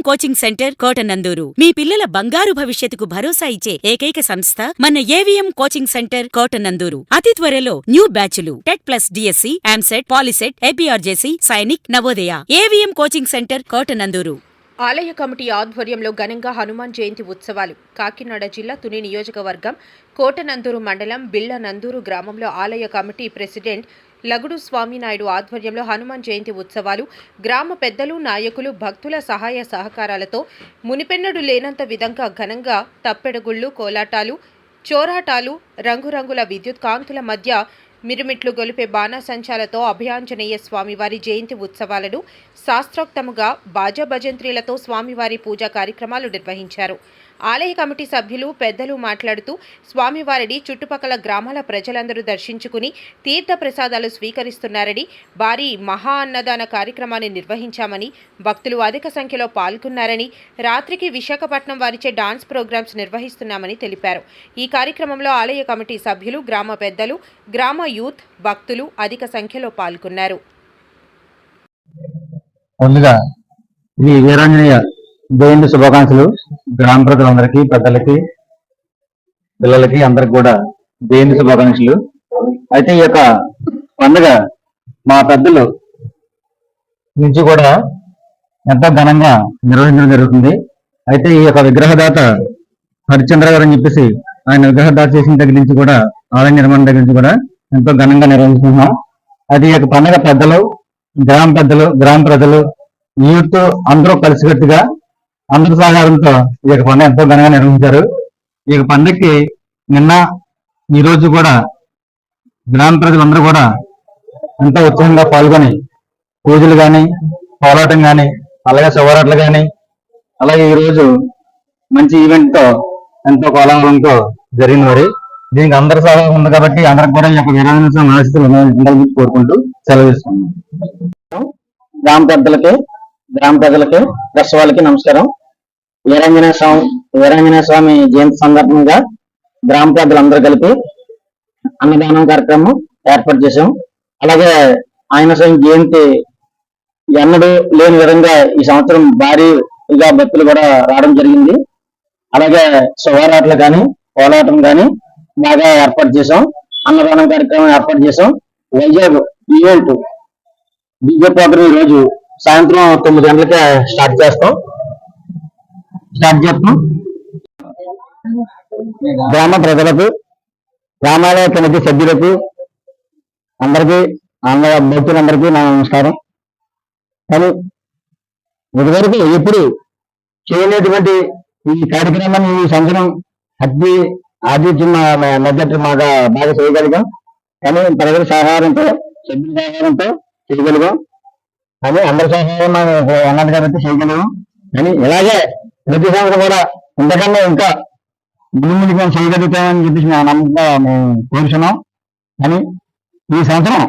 Coaching centre Kotananduru మీ పిల్లల బంగారు భవిష్యత్తుకు భరోసా ఇచ్చే ఏకైక సంస్థ మన ఏవిఎం కోచింగ్ సెంటర్ కోటనందూరు. అతి త్వరలో న్యూ బ్యాచ్లు TET plus DSC, EAMCET, POLYCET, APRJC, Sainik, Navodaya. AVM coaching centre Kotananduru. ఆలయ కమిటీ ఆధ్వర్యంలో ఘనంగా హనుమాన్ జయంతి ఉత్సవాలు. కాకినాడ జిల్లా తుని నియోజకవర్గం కోటనందూరు మండలం బిళ్ల నందూరు గ్రామంలో ఆలయ కమిటీ ప్రెసిడెంట్ లగుడు స్వామినాయుడు ఆధ్వర్యంలో హనుమాన్ జయంతి ఉత్సవాలు గ్రామ పెద్దలు, నాయకులు, భక్తుల సహాయ సహకారాలతో మునిపెన్నడు లేనంత విధంగా ఘనంగా తప్పెడగుళ్ళు, కోలాటాలు, చోరాటాలు, రంగురంగుల విద్యుత్ కాంతుల మధ్య మిరుమిట్లు గొలిపే బాణాసంచాలతో అభయాంజనేయ స్వామివారి జయంతి ఉత్సవాలను శాస్త్రోక్తముగా బాజా భజంత్రీలతో స్వామివారి పూజా కార్యక్రమాలు నిర్వహించారు. ఆలయ కమిటీ సభ్యులు, పెద్దలు మాట్లాడుతూ స్వామివారిని చుట్టుపక్కల గ్రామాల ప్రజలందరూ దర్శించుకుని తీర్థ ప్రసాదాలు స్వీకరిస్తున్నారని, భారీ మహా అన్నదాన కార్యక్రమాన్ని నిర్వహించామని, భక్తులు అధిక సంఖ్యలో పాల్గొన్నారని, రాత్రికి విశాఖపట్నం వారిచే డాన్స్ ప్రోగ్రామ్స్ నిర్వహిస్తున్నామని తెలిపారు. ఈ కార్యక్రమంలో ఆలయ కమిటీ సభ్యులు, గ్రామ పెద్దలు, గ్రామ యూత్, భక్తులు అధిక సంఖ్యలో పాల్గొన్నారు. ముందుగా ఈ వీరాంజనేయ జయంతి శుభాకాంక్షలు గ్రామ ప్రజలందరికీ, పెద్దలకి, పిల్లలకి అందరికి కూడా జయంతి శుభాకాంక్షలు. అయితే ఈ యొక్క పండుగ మా పెద్దలు నుంచి కూడా ఎంతో ఘనంగా నిర్వహించడం జరుగుతుంది. అయితే ఈ యొక్క విగ్రహదాత హరిశ్చంద్ర గారు అని చెప్పేసి ఆయన విగ్రహదాత చేసిన దగ్గర నుంచి కూడా, ఆలయ నిర్మాణం దగ్గర నుంచి కూడా ఎంతో ఘనంగా నిర్వహిస్తున్నాం. అది ఈ యొక్క పండుగ పెద్దలు, గ్రామ ప్రజలు, యూత్ అందరూ కలిసికట్టుగా అందరి సహకారంతో ఈ యొక్క పండుగ ఎంతో ఘనంగా నిర్వహించారు. ఈ యొక్క పండుగకి నిన్న, ఈ రోజు కూడా గ్రామ ప్రజలందరూ కూడా ఎంతో ఉత్సాహంగా పాల్గొని పూజలు కానీ, పోరాటం కానీ, అలాగే శివరాత్రులు కానీ, అలాగే ఈ రోజు మంచి ఈవెంట్ తో ఎంతో కోలాహలంతో జరిగింది. మరి దీనికి అందరి సహకారం ఉంది కాబట్టి అందరికి కూడా ఈ యొక్క వీరాంజనేయ ఆశీస్సులు ఉండాలని కోరుకుంటూ సెలవు తీసుకున్నాం. గ్రామ ప్రజలకి, ప్రెస్ వాళ్ళకి నమస్కారం. వీరాంజనేయ స్వామి జయంతి సందర్భంగా గ్రామ ప్రజలందరూ కలిపి అన్నదానం కార్యక్రమం ఏర్పాటు చేశాం. అలాగే ఆయన స్వామి జయంతి ఎన్నడూ లేని విధంగా ఈ సంవత్సరం భారీగా భక్తులు కూడా రావడం జరిగింది. అలాగే శివరాత్రులు కానీ, పోరాటం కానీ బాగా ఏర్పాటు చేశాం. అన్నదానం కార్యక్రమం ఏర్పాటు చేశాం. వైజాగ్ ఈవెంట్ డీజే ప్రోగ్రాం ఈ రోజు సాయంత్రం 9 గంటలకే స్టార్ట్ చేస్తాం. గ్రామ ప్రజలకు, గ్రామాలయ కమిటీ సభ్యులకు అందరికీ, భక్తులందరికీ నా నమస్కారం. కానీ ఇదివరకు ఎప్పుడు చేయలేటువంటి ఈ కార్యక్రమాన్ని ఈ సంవత్సరం ఆదిత్యం మొదటి బాగా చేయగలిగాం. కానీ ప్రజల సహకారంతో, సభ్యుల సహకారంతో చేయగలిగాం. కానీ అందరి సహకారం అన్నది కాబట్టి చేయగలిగాం. కానీ ఇలాగే ప్రతి సంవత్సరం కూడా ఇంతకన్నా ఇంకా ముందుకు మేము చేయగలుగుతామని చెప్పేసి మేము నమ్మకంగా మేము కోరుచున్నాం. కానీ ఈ సంవత్సరం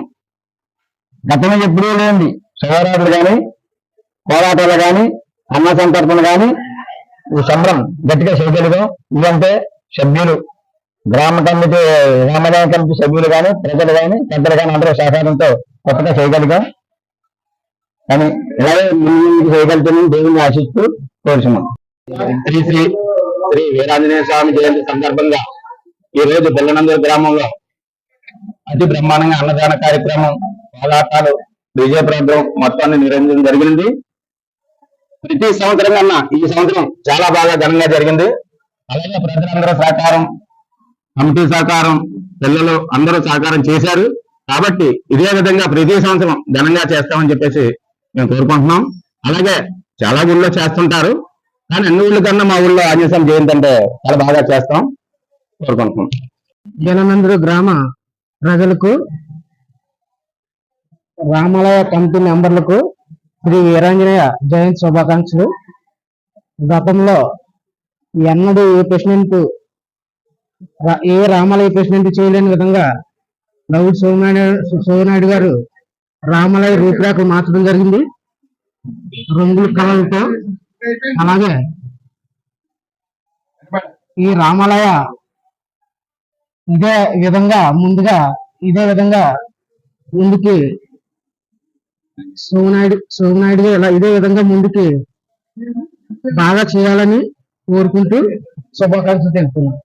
గతంలో ఎప్పుడూ లేని శివరాత్రులు కానీ, పోరాటాలు కానీ, అన్న సంతర్పణ కానీ ఈ సంబరం గట్టిగా చేయగలిగాం. ఇదంటే సభ్యులు, గ్రామాలయ కమిటీ సభ్యులు కానీ, ప్రజలు కానీ, పెద్దలు కానీ అందరూ సహకారంతో కొత్తగా చేయగలిగాం. కానీ ఇలాగే ముందు చేయగలుగుతామని దేవుని ఆశిస్తూ కోరుచున్నాం. శ్రీ శ్రీ శ్రీ వీరాంజనేయ స్వామి జయంతి సందర్భంగా ఈ రోజు బిల్లనందూరు గ్రామంలో అతి బ్రహ్మాండంగా అన్నదాన కార్యక్రమం, పోరాటాలు, డీజే ప్రోగ్రాం మొత్తాన్ని నిర్వహించడం జరిగింది. ప్రతి సంవత్సరం కన్నా ఈ సంవత్సరం చాలా బాగా ఘనంగా జరిగింది. అలాగే ప్రజలందరూ సహకారం, కమిటీ సహకారం, పిల్లలు అందరూ సహకారం చేశారు. కాబట్టి ఇదే విధంగా ప్రతి సంవత్సరం ఘనంగా చేస్తామని చెప్పేసి మేము కోరుకుంటున్నాం. అలాగే చాలా ఊళ్ళో చేస్తుంటారు, కానీ అన్ని ఊళ్ళ కన్నా మా ఊళ్ళో ఆంజనేయ స్వామి జయంతి అంటే చాలా బాగా చేస్తాం కోరుకుంటున్నాం. జలనందరు గ్రామ ప్రజలకు, రామాలయ కమిటీ మెంబర్లకు శ్రీ వీరాంజనేయ జయంతి శుభాకాంక్షలు. గతంలో ఎన్నడూ ఏ రామాలయ ప్రెసిడెంట్ చేయలేని విధంగా లవుడ్ సోమనాయుడు గారు రామాలయ రూపురేఖలు మార్చడం జరిగింది రంగుల కళలతో. అలాగే ఈ రామాలయ ఇదే విధంగా ముందుకి సోమనాయుడు ఇదే విధంగా ముందుకి బాగా చేయాలని కోరుకుంటూ శుభాకాంక్షలు తెలుపుతున్నాను.